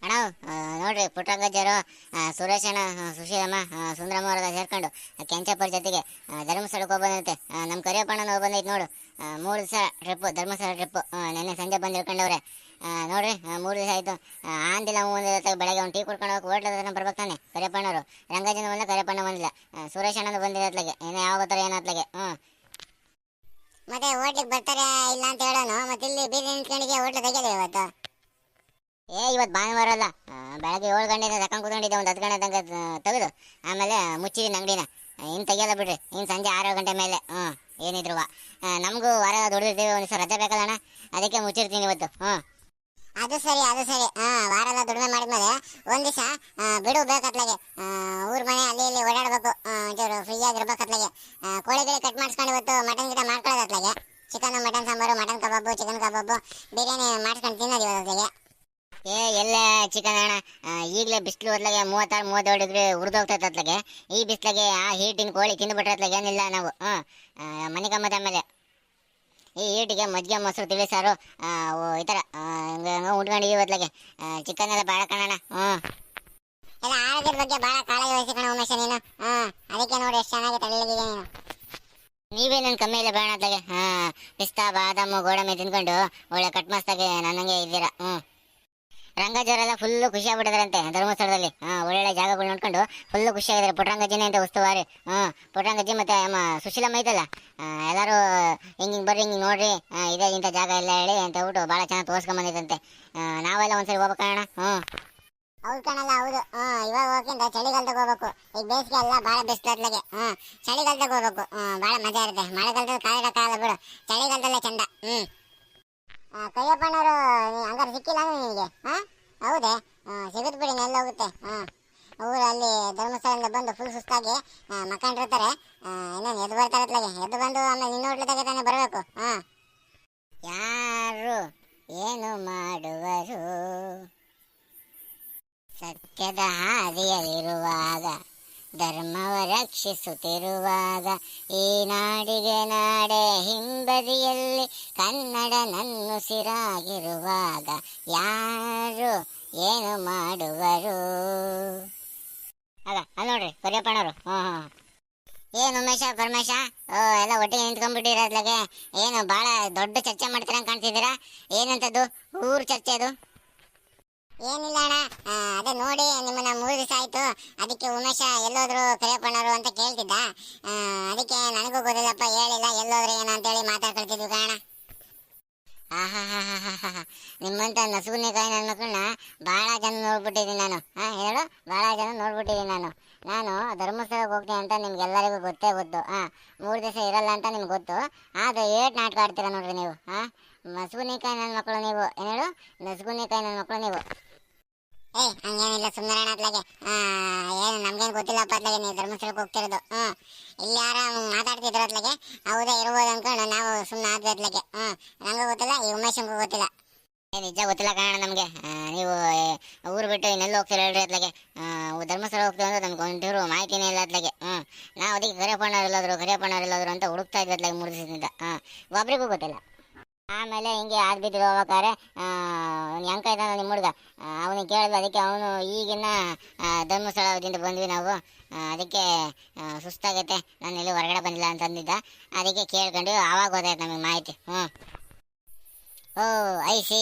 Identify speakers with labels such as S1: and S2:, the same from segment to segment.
S1: ಅಣ್ಣ ನೋಡ್ರಿ ಪುಟ್ಟರಂಗಜ್ಜರು ಸುರೇಶ್ ಅಣ್ಣ ಸುಶೀಲಮ್ಮ ಸುಂದರಮ್ಮ ಅವರೆಲ್ಲ ಸೇರ್ಕೊಂಡು ಕೆಂಚಪ್ಪರ ಜೊತೆಗೆ ಧರ್ಮಸ್ಥಳಕ್ಕೆ ಹೋಗ್ಬಂದಂತೆ ನಮ್ಮ ಕರಿಯಪ್ಪಣ್ಣನ ಹೋಗ್ಬಂದೈತೆ ನೋಡು. 3 ದಿವಸ ಟ್ರಿಪ್ಪು, ಧರ್ಮಸ್ಥಳ ಟ್ರಿಪ್ಪು. ನೆನ್ನೆ ಸಂಜೆ ಬಂದು ಇಳ್ಕೊಂಡವ್ರೆ ನೋಡ್ರಿ. 3 ದಿವಸ ಆಯಿತು. ಆಂದಿಲ್ಲ ಬೆಳಗ್ಗೆ ಒಂದು ಟೀ ಕುಡ್ಕೊಂಡು ಹೋಗಿ ಹೋಟ್ಲ ಬರ್ಬೇಕಾನೆ ಕರಿಯಪ್ಪಣ್ಣವರು. ರಂಗಜ್ಜನ ಬಂದ, ಕರಿಯಪ್ಪಣ್ಣ ಬಂದಿಲ್ಲ. ಸುರೇಶ್ ಅಣ್ಣನ ಬಂದಿಲ್ಲ ಅತ್ಲಾಗೆ. ಏನೋ ಯಾವ ಬರ್ತಾರೆ ಏನತ್ಲಾಗೆ.
S2: ಮತ್ತೆ ಹೋಟ್ಲಿಗೆ ಬರ್ತಾರೆ ಇಲ್ಲ ಅಂತ ಹೇಳೋಣ. ಮತ್ತೆ ಇಲ್ಲಿ ಬೀದಿ ನಿಂತ್ಕೊಂಡಿಗೆ ಹೋಟ್ಲ ತೆಗೆಯಲ್ಲ ಇವತ್ತು.
S1: ಇವತ್ತು ಭಾನುವಾರ ಅಲ್ಲ. ಬೆಳಗ್ಗೆ 7 ಗಂಟೆಯಿಂದ ತಕೊಂಡು ಕೂತ್ಕೊಂಡಿದ್ದೆ, ಒಂದು 10 ಗಂಟೆ ತನಕ ತೆಗೆದು ಆಮೇಲೆ ಮುಚ್ಚಿದ್ದೀನಿ ಅಂಗಡಿನ. ಇನ್ನು ತೆಗಿಯಲ್ಲ ಬಿಡ್ರಿ, ಇನ್ನು ಸಂಜೆ 6 ಗಂಟೆ ಮೇಲೆ. ಏನಿದ್ರು ನಮಗೂ ವಾರ ದುಡಿದಿರ್ತೀವಿ, ಒಂದು ದಿವಸ ರಜೆ ಬೇಕಲ್ಲ ಅಣ್ಣ, ಅದಕ್ಕೆ ಮುಚ್ಚಿರ್ತೀನಿ ಇವತ್ತು.
S2: ಅದು ಸರಿ ವಾರ ಎಲ್ಲ ದುಡಿಮೆ ಮಾಡಿದ್ಮೇಲೆ ಒಂದ್ ದಿವಸ ಬಿಡು ಬೇಕತ್ಲಾಗೆ. ಊರ್ ಮನೆ ಅಲ್ಲಿ ಇಲ್ಲಿ ಓಡಾಡ್ಬೇಕು, ಒಂಚೂರು ಫ್ರೀ ಆಗಿರ್ಬೇಕತ್ಲಾಗೆ. ಕೋಳಿಗಳಿಗೆ ಕಟ್ ಮಾಡಿಸ್ಕೊಂಡು ಇವತ್ತು ಮಟನ್ ಗಿಟ ಮಾಡ್ಕೊಳ್ಳೋದತ್ಲಾಗೆ. Chicken mutton sambar, mutton kebab, chicken kebab, biryani ಮಾಡ್ಕೊಂಡು ತಿನ್ನೋದು ಇವತ್ತಲಾಗೆ.
S1: ಎಲ್ಲ ಚಿಕನ್ ಅಣ್ಣ. ಈಗಲೇ ಬಿಸಿಲು ಹೊತ್ಲಾಗೆ 36-37 ಡಿಗ್ರಿ ಉರಿದೋಗ್ತೈತೆ ಅತ್ಲಾಗೆ. ಈ ಬಿಸಿಲಾಗೆ ಆ ಹೀಟಿನ ಕೋಳಿ ತಿಂದುಬಿಟ್ರೆ ಅತ್ಲಾಗೆ ಏನಿಲ್ಲ ನಾವು. ಮನೆ ಕಮ್ಮದ ಆಮೇಲೆ ಈ ಹೀಟಿಗೆ ಮಜ್ಜಿಗೆ ಮೊಸರು ತಿಳಿ ಸಾರು ಈ ಥರ ಉಂಡ್ಕೊಂಡಿದ್ದೀವಿ ಇವತ್ಲಾಗೆ. ಚಿಕನ್ ಎಲ್ಲ ಭಾಳ ಕಣಣ್ಣ.
S2: ಎಲ್ಲ ಆರೋಗ್ಯದ ಬಗ್ಗೆ ಭಾಳ ಕಾಳಜಿ ವಹಿಸಿಕೊಂಡು ಉಮೇಶ ನೀನು. ಅದಕ್ಕೆ ನೋಡಿ ಎಷ್ಟು ಚೆನ್ನಾಗಿ ತಳ್ಳಗಿದೆ ನೀನು.
S1: ನೀವೇನೇನು ಕಮ್ಮಿ ಇಲ್ಲ ಬೇಡ ಅತ್ಲಾಗೆ. ಪಿಸ್ತಾ ಬಾದಾಮು ಗೋಡಂಬಿ ತಿನ್ಕೊಂಡು ಒಳ್ಳೆ ಕಟ್ ಮಸ್ತಾಗೆ ನನ್ನಂಗೆ ಇದ್ದೀರಾ. ರಂಗಜ್ಜವರೆಲ್ಲ ಫುಲ್ಲು ಖುಷಿ ಆಗ್ಬಿಟ್ಟಿದ್ರಂತೆ ಧರ್ಮಸ್ಥಳದಲ್ಲಿ. ಒಳ್ಳೆ ಜಾಗಗಳು ನೋಡ್ಕೊಂಡು ಫುಲ್ಲು ಖುಷಿ ಆಗಿದ್ದಾರೆ. ಪುಟ್ಟರಂಗಜ್ಜಿನೇ ಅಂತ ಉಸ್ತುವಾರಿ. ಪುಟ್ಟರಂಗಜ್ಜಿ ಮತ್ತೆ ಸುಶೀಲಮ್ಮ ಐತಲ್ಲ, ಎಲ್ಲರೂ ಹಿಂಗೆ ಬರ್ರಿ, ಹಿಂಗೆ ನೋಡ್ರಿ, ಇದೇ ಇಂಥ ಜಾಗ ಎಲ್ಲ ಹೇಳಿ ಅಂತ ಹೇಳ್ಬಿಟ್ಟು ಭಾಳ ಚೆನ್ನಾಗಿ ತೋರಿಸ್ಕೊಂಬಂದಿದ್ದಂತೆ. ನಾವೆಲ್ಲ ಒಂದ್ಸರಿ ಹೋಗ್ಬೇಕಣ್ಣ.
S2: ಹೌದು ಕಣಲ್ಲ, ಹೌದು. ಇವಾಗ ಹೋಗಿಂತ ಚಳಿಗಾಲದಾಗ ಹೋಗ್ಬೇಕು. ಈಗ ಬೇಸಿಗೆ ಎಲ್ಲ ಭಾಳ ಬೆಸ್ಟ್ ಅತ್ಲಾಗೆ. ಚಳಿಗಾಲದಾಗ ಹೋಗ್ಬೇಕು, ಭಾಳ ಮಜಾ ಇರುತ್ತೆ. ಮಳೆಗಾಲದಲ್ಲಿ ಕಾಲ ಬಿಡು, ಚಳಿಗಾಲದಲ್ಲೇ ಚಂದ. ಕರಿಯಪ್ಪಣ್ಣವರು ಹಂಗಾರೆ ಸಿಕ್ಕಿಲ್ಲ ನಿನಗೆ? ಹೌದೇ? ಸಿಗುತ್ತೆ ಬಿಡಿ, ನೆಲ್ಲ ಹೋಗುತ್ತೆ. ಊರಲ್ಲಿ ಧರ್ಮಸ್ಥಳದಿಂದ ಬಂದು ಫುಲ್ ಸುಸ್ತಾಗಿ ಮಕ್ಕಂಡಿರ್ತಾರೆ. ಇನ್ನೇನು ಎದ್ದು ಬರ್ತಾರೆ ಅತ್ಲಾಗೆ. ಎದ್ದು ಬಂದು ಆಮೇಲೆ ನಿನ್ನ ಹೋಟ್ಲದಾಗೆ ತಾನೇ ಬರಬೇಕು.
S1: ಯಾರು ಏನು ಮಾಡುವರು, ಸತ್ಯದ ಹಾದಿಯಲ್ಲಿರುವಾಗ, ಧರ್ಮವ ರಕ್ಷಿಸುತ್ತಿರುವಾಗ, ಈ ನಾಡಿಗೆ ನಾಡೆ ಹಿಂಬದಿಯಲ್ಲಿ ಕನ್ನಡ ನನ್ನುಸಿರಾಗಿರುವಾಗ, ಯಾರು ಏನು ಮಾಡುವರು. ಅಲ್ಲಿ ನೋಡ್ರಿ ಕರಿಯಪ್ಪಣ್ಣವರು. ಏನು ಉಮೇಶ ಪರಮೇಶ ಎಲ್ಲ ಒಟ್ಟಿಗೆ ನಿಂತ್ಕೊಂಡ್ಬಿಟ್ಟಿರೋದ್ಲಾಗೆ. ಏನು ಭಾಳ ದೊಡ್ಡ ಚರ್ಚೆ ಮಾಡ್ತೀರ ಕಾಣ್ತಿದ್ದೀರಾ? ಏನಂತದ್ದು ಊರು ಚರ್ಚೆ ಅದು?
S2: ಏನಿಲ್ಲ ಅಣ್ಣ, ಅದೇ ನೋಡಿ ನಿಮ್ಮನ್ನ 3 ದಿವಸ ಆಯ್ತು. ಅದಕ್ಕೆ ಉಮೇಶ ಎಲ್ಲೋದ್ರು ಕರಿಯಪ್ಪಣ್ಣವರು ಅಂತ ಕೇಳ್ತಿದ್ದ. ಅದಕ್ಕೆ ನನಗೂ ಗೊತ್ತಿಲ್ಲಪ್ಪ, ಹೇಳಿಲ್ಲ ಎಲ್ಲೋದ್ರೆ ಏನೋ ಅಂತೇಳಿ ಮಾತಾಡ್ಕೊಳ್ತಿದ್ವಿ ಕಾಣ.
S1: ನಿಮ್ಮಂತ ನಸುಗುನೆಕಾಯಿ ನನ್ನ ಮಕ್ಕಳನ್ನ ಭಾಳ ಜನ ನೋಡ್ಬಿಟ್ಟಿದ್ದೀನಿ ನಾನು. ಹೇಳು, ಭಾಳ ಜನ ನೋಡ್ಬಿಟ್ಟಿದ್ದೀನಿ ನಾನು ಧರ್ಮಸ್ಥಳಕ್ಕೆ ಹೋಗ್ತೀನಿ ಅಂತ ನಿಮ್ಗೆಲ್ಲರಿಗೂ ಗೊತ್ತೇ ಗೊತ್ತು. 3 ದಿವಸ ಇರಲ್ಲ ಅಂತ ನಿಮ್ಗೆ ಗೊತ್ತು. ಆದರೆ ಏಟ್ ನಾಟಕ ಆಡ್ತೀರ ನೋಡ್ರಿ ನೀವು. ನಸುಗುನೆಕಾಯಿ ನನ್ನ ಮಕ್ಕಳು ನೀವು. ಏನು ಹೇಳು, ನಸುಗುನೆಕಾಯಿ ನನ್ನ ಮಕ್ಕಳು ನೀವು.
S2: ಹಂಗೇನಿಲ್ಲ, ಸುಂದರ ಅತ್ಲಾಗೆ. ಏನು ನಮ್ಗೇನು ಗೊತ್ತಿಲ್ಲಪ್ಪ ಅತ್ಲಾಗೆ, ನೀವು ಧರ್ಮಸ್ಥಳಕ್ಕೆ ಹೋಗ್ತಿರೋದು. ಇಲ್ಲಿ ಯಾರ ಮಾತಾಡ್ತಿದ್ರು ಅತ್ಲಾಗೆ. ಹೌದಾ ಇರ್ಬೋದು ಅನ್ಕೊಂಡು ನಾವು ಸುಮ್ಮನೆ ಆದ್ವಿ ಅತ್ಲಾಗೆ. ನಂಗೂ ಗೊತ್ತಿಲ್ಲ, ಈ ಉಮೇಶಂಗೂ ಗೊತ್ತಿಲ್ಲ.
S1: ನಿಜ ಗೊತ್ತಿಲ್ಲ ಕಾರಣ ನಮಗೆ. ನೀವು ಊರು ಬಿಟ್ಟು ಇನ್ನೆಲ್ಲ ಹೋಗ್ತೀರ ಹೇಳ್ರಿ ಅತ್ಲಾಗೆ. ಧರ್ಮಸ್ಥಳ ಹೋಗ್ತೀವಿ ಅಂದ್ರೆ ನಮ್ಗೆ ಒಂಟಿರು ಮಾಹಿತಿನೇ ಇಲ್ಲ ಅತ್ಲಾಗೆ. ನಾವು ಅದಕ್ಕೆ ಕರಿಯಪ್ಪಣ್ಣವ್ರು ಅಂತ ಹುಡುಕ್ತಾ ಇದ್ವಿ ಅತ್ಲಾಗೆ 3 ದಿವಸದಿಂದ. ಒಬ್ರಿಗೂ ಗೊತ್ತಿಲ್ಲ. ಆಮೇಲೆ ಹಿಂಗೆ ಆಗ್ಬಿಟ್ಟಿರೋ ಹೋಗ್ಬೇಕಾರೆ ಹೆಂಕ ಇದ್ದಾನ ನಿಮ್ಮ ಹುಡುಗ, ಅವನಿಗೆ ಕೇಳಿದ್ವಿ. ಅದಕ್ಕೆ ಅವನು ಈಗಿನ ಧರ್ಮಸ್ಥಳದಿಂದ ಬಂದ್ವಿ ನಾವು, ಅದಕ್ಕೆ ಸುಸ್ತಾಗೈತೆ, ನಾನು ಎಲ್ಲಿ ಹೊರಗಡೆ ಬಂದಿಲ್ಲ ಅಂತ ಅಂದಿದ್ದ. ಅದಕ್ಕೆ ಕೇಳ್ಕೊಂಡು ಆವಾಗ ಗೊತ್ತಾಯ್ತು ನಮಗೆ ಮಾಹಿತಿ. ಐಸಿ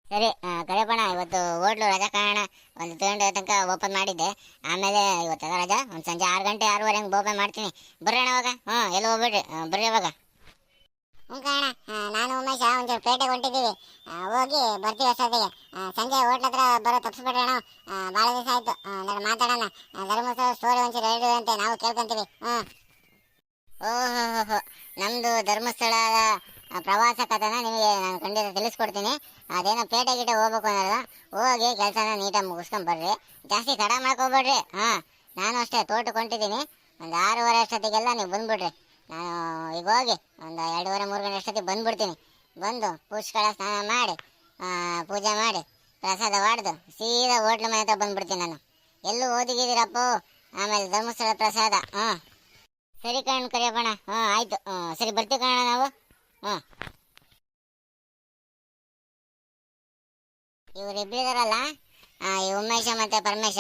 S1: ಸರಿ ಕರಿಯಪ್ಪಣ್ಣ, ಇವತ್ತು ಹೋಟ್ಲು ರಜಾ ಕಾರಣ ಒಂದು ಗಂಟೆ ತನಕ ಓಪನ್ ಮಾಡಿದ್ದೆ. ಆಮೇಲೆ ಇವತ್ತು ರಜಾ, ಒಂದು ಸಂಜೆ 6 ಗಂಟೆ 6:30 ಹಂಗೆ ಓಪನ್ ಮಾಡ್ತೀನಿ. ಬರ್ರಿ ಅಣ್ಣ ಅವಾಗ. ಎಲ್ಲ ಹೋಗ್ಬಿಡ್ರಿ, ಬರ್ರಿ ಅವಾಗ.
S2: ಕಾರಣ ನಾನು ಉಮೇಶ ಒಂಚೂರು ಪೇಟೆಗೆ ಹೊಂಟಿದ್ದೀವಿ, ಹೋಗಿ ಬರ್ತೀವಿ ಅಷ್ಟೊತ್ತಿಗೆ. ಸಂಜೆ ಹೋಟ್ಲ ಹತ್ರ ಬರೋ ತಪ್ಪಿಸ್ಬಿಟ್ರಣ, ಭಾಳ ದಿವಸ ಆಯ್ತು. ಮಾತಾಡೋಣ, ಧರ್ಮಸ್ಥಳ ಸ್ಟೋರಿ ಒಂಚೂರು ಹೇಳಿದ್ವಿ ಅಂತೆ, ನಾವು ಕೇಳ್ಕೊಂತೀವಿ.
S1: ಓಹೋ, ನಮ್ಮದು ಧರ್ಮಸ್ಥಳದ ಪ್ರವಾಸ ಕಥನ ನಿಮಗೆ ನಾನು ಖಂಡಿತ ತಿಳಿಸ್ಕೊಡ್ತೀನಿ. ಅದೇನೋ ಪೇಟೆ ಗಿಟೆ ಹೋಗ್ಬೇಕು ಅನ್ನೋಲ್ಲ, ಹೋಗಿ ಕೆಲಸನ ನೀಟಾಗಿ ಮುಗಿಸ್ಕೊಂಡು ಬರ್ರಿ. ಜಾಸ್ತಿ ತಡ ಮಾಡ್ಕೊಬೇಡ್ರಿ. ನಾನು ಅಷ್ಟೇ ತೋಟಕ್ಕೆ ಹೊಂಟಿದ್ದೀನಿ. ಒಂದು 6:30 ಅಷ್ಟೊತ್ತಿಗೆಲ್ಲ ನೀವು ಬಂದುಬಿಡ್ರಿ. ನಾನು ಈಗ ಹೋಗಿ ಒಂದು 2:30-3 ಗಂಟೆ ಅಷ್ಟೊತ್ತಿಗೆ ಬಂದುಬಿಡ್ತೀನಿ. ಬಂದು ಪುಷ್ಕಳ ಸ್ನಾನ ಮಾಡಿ ಪೂಜೆ ಮಾಡಿ ಪ್ರಸಾದ ಹೊಡೆದು ಸೀದಾ ಹೋಟ್ಲು ಮನೆ ಹತ್ರ ಬಂದುಬಿಡ್ತೀನಿ ನಾನು. ಎಲ್ಲೂ ಓದಿಗಿದ್ದೀರಪ್ಪ. ಆಮೇಲೆ ಧರ್ಮಸ್ಥಳ ಪ್ರಸಾದ. ಸರಿ ಕಣ್ ಕರಿಯಪ್ಪಣ. ಆಯಿತು, ಸರಿ ಬರ್ತೀವಿ ಕಣ ನಾವು. ಇವರಿಬ್ಬರಿದಾರಲ್ಲ, ಈ ಉಮೇಶ ಮತ್ತೆ ಪರಮೇಶ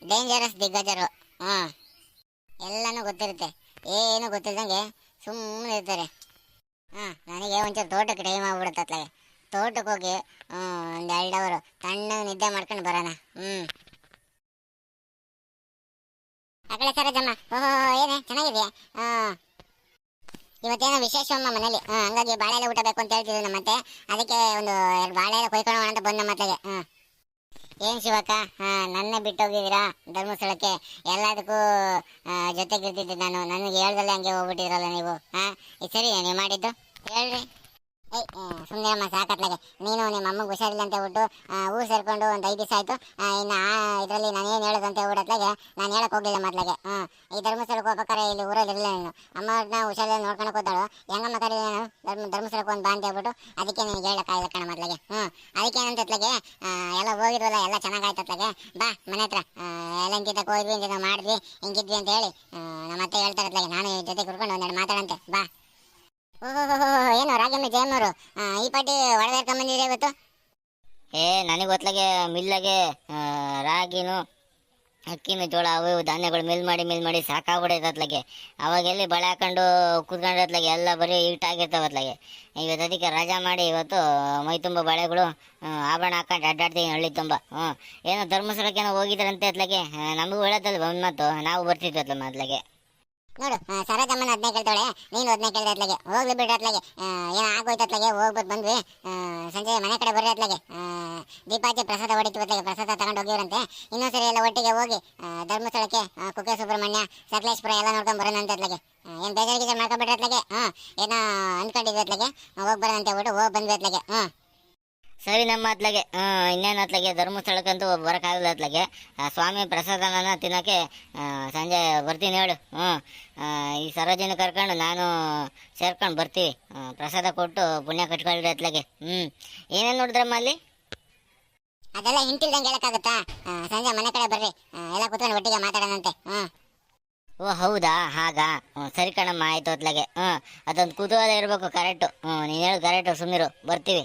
S1: ಡೇಂಜರಸ್ ದಿಗ್ಗಜರು. ಎಲ್ಲನೂ ಗೊತ್ತಿರುತ್ತೆ, ಏನು ಗೊತ್ತಿಲ್ದಂಗೆ ಸುಮ್ಮನೆ ಇರ್ತಾರೆ. ನನಗೆ ಒಂಚೂರು ತೋಟಕ್ಕೆ ಟೈಮ್ ಆಗ್ಬಿಡುತ್ತೆ ಅತ್ಲಾಗೆ. ತೋಟಕ್ಕೆ ಹೋಗಿ ಒಂದು 2 ಅವರು ತಣ್ಣಗೆ ನಿದ್ದೆ ಮಾಡ್ಕೊಂಡು ಬರೋಣ.
S2: ಆ ಕಡೆ ಸರೋಜಮ್ಮ, ಓಹೋ ಏನೇ ಚೆನ್ನಾಗಿದೆಯಾ? ಇವತ್ತೇನೋ ವಿಶೇಷ ಅಮ್ಮ ಮನೇಲಿ, ಹಂಗಾಗಿ ಬಾಳೆ ಎಲೆ ಊಟ ಬೇಕು ಅಂತ ಹೇಳ್ತಿದ್ರು ನಮ್ಮತ್ತೆ. ಅದಕ್ಕೆ ಒಂದು 2 ಬಾಳೆ ಎಲೆ ಕೊಯ್ಕೊಳ್ಳೋಣ ಅಂತ ಬಂದ ಮತ್ಲಾಗೆ.
S1: ಏನ್ ಶಿವಕ್ಕ, ನನ್ನ ಬಿಟ್ಟೋಗಿದ್ದೀರಾ ಧರ್ಮಸ್ಥಳಕ್ಕೆ? ಎಲ್ಲದಕ್ಕೂ ಜೊತೆಗಿರ್ತಿದ್ದೆ ನಾನು. ನನಗೆ ಹೇಳ್ದಲ್ಲೇ ಹಂಗೆ ಹೋಗ್ಬಿಟ್ಟಿದ್ರಲ್ಲ ನೀವು. ಇದು ಸರಿ ನೀವು ಮಾಡಿದ್ದು ಹೇಳ್ರಿ.
S2: ಸುಮ್ಮನೆ ಅಮ್ಮ ಸಾಕತ್ಲಾಗೆ. ನೀನು ನಿಮ್ಮ ಅಮ್ಮಗೆ ಹುಷಾರಿಲ್ಲ ಅಂತ ಹೇಳ್ಬಿಟ್ಟು ಊರು ಸೇರ್ಕೊಂಡು ಒಂದು 5 ದಿವಸ ಆಯ್ತು. ಇನ್ನು ಇದರಲ್ಲಿ ನಾನು ಏನು ಹೇಳೋದು ಅಂತ ಹೇಳ್ಬಿಡತ್ಲಾಗೆ ನಾನು ಹೇಳಕ್ ಹೋಗಿಲ್ಲ ಮೊದ್ಲಾಗೆ. ಈ ಧರ್ಮಸ್ಥಳಕ್ಕೆ ಹೋಗ್ಬೇಕಾರೆ ಇಲ್ಲಿ ಊರಲ್ಲಿ ಇರಲಿಲ್ಲ ನೀನು. ಅಮ್ಮವ್ರನ್ನ ಹುಷಾರಿಲ್ಲ ನೋಡ್ಕೊಂಡು ಕೂತಾಳು. ಹೆಂಗಮ್ಮ ಕರೀ ನಾನು ಧರ್ಮಸ್ಥಳಕ್ಕೆ ಒಂದು ಬಾ ಅಂತ ಹೇಳ್ಬಿಟ್ಟು ಅದಕ್ಕೆ ನಿನಗೆ ಹೇಳಕ್ಕಾಗಿಲ್ಲ ಕಣ ಮೊದ್ಲಾಗೆ. ಅದಕ್ಕೆ ಏನಂತತ್ಲಾಗೆ ಎಲ್ಲ ಹೋಗಿದ್ವಲ್ಲ, ಎಲ್ಲ ಚೆನ್ನಾಗಾಯ್ತು ಅತ್ಲಾಗೆ. ಬಾ ಮನೆ ಹತ್ರ ಎಲ್ಲ ಇಂತಿದ್ದಕ್ಕೆ ಹೋದ್ವಿ, ಇಂತ ಮಾಡಿದ್ವಿ, ಹಿಂಗಿದ್ವಿ ಅಂತ ಹೇಳಿ ನಮ್ಮ ಅತ್ತೆ ಹೇಳ್ತಾರೆ ಅತ್ಲಾಗೆ. ನಾನು ಜೊತೆ ಕುಡ್ಕೊಂಡು 1 ಮಾತಾಡಂತೆ ಬಾ.
S1: ಓಹೋ, ಏನು ರಾಗಮ್ಮ ಜಯಮ್ಮರು ಈ ಪಾಟಿ ಒಳಗೇರ್ಕೊಂಬಂದಿದ್ರೆ ಇವತ್ತು? ನನಗೆ ಗೊತ್ತಲಾಗೆ ಮಿಲ್ಲಾಗೆ ರಾಗಿನು ಅಕ್ಕಿನು ಜೋಳ ಅವು ಧಾನ್ಯಗಳು ಮಿಲ್ ಮಾಡಿ ಸಾಕಾಗ್ಬಿಡೈತೆ ಅತ್ಲಾಗೆ. ಅವಾಗ ಎಲ್ಲಿ ಬಳೆ ಹಾಕೊಂಡು ಕೂತ್ಕೊಂಡಿರ್ತ್ಲಾಗೆ ಎಲ್ಲ ಬರೀ ಹಿಟ್ಟಾಗಿರ್ತಾವೆ ಅತ್ಲಾಗೆ. ಇವತ್ತು ಅದಕ್ಕೆ ರಜಾ ಮಾಡಿ ಇವತ್ತು ಮೈ ತುಂಬ ಬಳೆಗಳು ಆಭರಣ ಹಾಕೊಂಡು ಅಡ್ಡಾಡ್ತೀವಿ ಹಳ್ಳಿ ತುಂಬ. ಏನೋ ಧರ್ಮಸ್ಥಳಕ್ಕೆ ಏನೋ ಹೋಗಿದ್ರಂತೆ ಅತ್ಲಾಗೆ. ನಮಗೂ ಹೇಳತ್ತಲ್ಲ ಒಂದು ಮಾತು, ನಾವು ಬರ್ತಿದ್ವಿ ಅತ್ಲ ಮೊದ್ಲಾಗೆ.
S2: ನೋಡು ಸರೋಜಮ್ಮನ 15 ಕೇಳ್ತಾಳೆ, ನೀನು 15 ಕೇಳಿದ್ರೆ ಅತ್ಲಾಗೆ. ಹೋಗ್ಲಿ ಬಿಡ್ರಿ ಅತ್ಲಾಗೆ, ಏನೋ ಆಗೋಯ್ತು ಅತ್ಲಾಗೆ. ಹೋಗ್ಬಿಟ್ಟು ಬಂದ್ವಿ, ಸಂಜೆ ಮನೆ ಕಡೆ ಬರ್ರಿ ಅತ್ಲಾಗೆ. ದೀಪಾಚೆ ಪ್ರಸಾದ ಹೊಡಿತೀವಿ ಅತ್ಲಾಗೆ. ಪ್ರಸಾದ ತಗೊಂಡು ಹೋಗಿವ್ರಂತೆ. ಇನ್ನೊಂದ್ಸರಿ ಎಲ್ಲ ಒಟ್ಟಿಗೆ ಹೋಗಿ ಧರ್ಮಸ್ಥಳಕ್ಕೆ ಕುಕ್ಕೆ ಸುಬ್ರಹ್ಮಣ್ಯ, ಸಕಲೇಶ್ಪುರ ಎಲ್ಲ ನೋಡ್ಕೊಂಡು ಬರೋಣ ಅಂತ ಅತ್ಲಾಗೆ. ಏನು ಬೇಜಾರಿಗೆ ಮಾಡ್ಕೊಂಡ್ಬಿಟ್ರೆ ಅತ್ಲಾಗೆ. ಏನೋ ಅಂದ್ಕೊಂಡಿದ್ವಿ ಅತ್ಲಾಗೆ, ಹೋಗಿ ಬರೋಣ ಅಂತ ಹೇಳ್ಬಿಟ್ಟು ಹೋಗಿ ಬಂದ್ವಿ ಅತ್ಲಾಗೆ.
S1: ಸರಿ ನಮ್ಮ ಅತ್ಲಾಗೆ. ಇನ್ನೇನು ಅತ್ಲಾಗೆ, ಧರ್ಮಸ್ಥಳಕ್ಕಂತೂ ಬರೋಕ್ಕಾಗಲ್ಲ ಅತ್ಲಾಗೆ. ಸ್ವಾಮಿ ಪ್ರಸಾದನ ತಿನ್ನೋಕ್ಕೆ ಸಂಜೆ ಬರ್ತೀನಿ ಹೇಳು. ಈ ಸರೋಜಿನ ಕರ್ಕೊಂಡು ನಾನು ಸೇರ್ಕೊಂಡು ಬರ್ತೀವಿ. ಪ್ರಸಾದ ಕೊಟ್ಟು ಪುಣ್ಯ ಕಟ್ಕೊಳ್ರಿ ಅತ್ಲಾಗೆ. ಏನೇನು ನೋಡಿದ್ರಮ್ಮ ಅಲ್ಲಿ?
S2: ಅದೆಲ್ಲ ಹಿಂತಿಲ್ದಂಗೆ ಹೇಳಕ್ಕಾಗುತ್ತಾ? ಸಂಜೆ ಮನೆ ಕಡೆ ಬರ್ರಿ, ಎಲ್ಲ ಕೂತ್ಕೊಂಡು ಒಟ್ಟಿಗೆ ಮಾತಾಡೋಣಂತೆ.
S1: ಓ ಹೌದಾ, ಹಾಗಾ? ಸರಿ ಕಣಮ್ಮ, ಆಯ್ತು ಅತ್ಲಾಗೆ. ಅದೊಂದು ಕುತೂಹಲ ಇರಬೇಕು. ಕರೆಕ್ಟು, ನೀನು ಹೇಳು ಕರೆಕ್ಟು. ಸುಮ್ಮನಿರು, ಬರ್ತೀವಿ.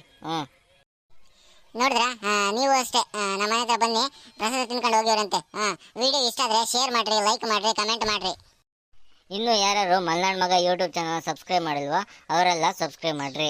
S2: ನೋಡಿದ್ರಾ, ನೀವು ಅಷ್ಟೇ ನಮ್ಮ ಮನೆ ಹತ್ರ ಬನ್ನಿ, ಪ್ರಸಾದ ತಿನ್ಕೊಂಡು ಹೋಗಿವ್ರಂತೆ. ವಿಡಿಯೋ ಇಷ್ಟ ಆದರೆ ಶೇರ್ ಮಾಡಿರಿ, ಲೈಕ್ ಮಾಡಿರಿ, ಕಮೆಂಟ್ ಮಾಡಿರಿ.
S1: ಇನ್ನೂ ಯಾರು ಮಲ್ನಾಡ್ ಮಗ ಯೂಟ್ಯೂಬ್ ಚಾನಲ್ ಸಬ್ಸ್ಕ್ರೈಬ್ ಮಾಡಿಲ್ವೋ ಅವರೆಲ್ಲ ಸಬ್ಸ್ಕ್ರೈಬ್ ಮಾಡಿರಿ.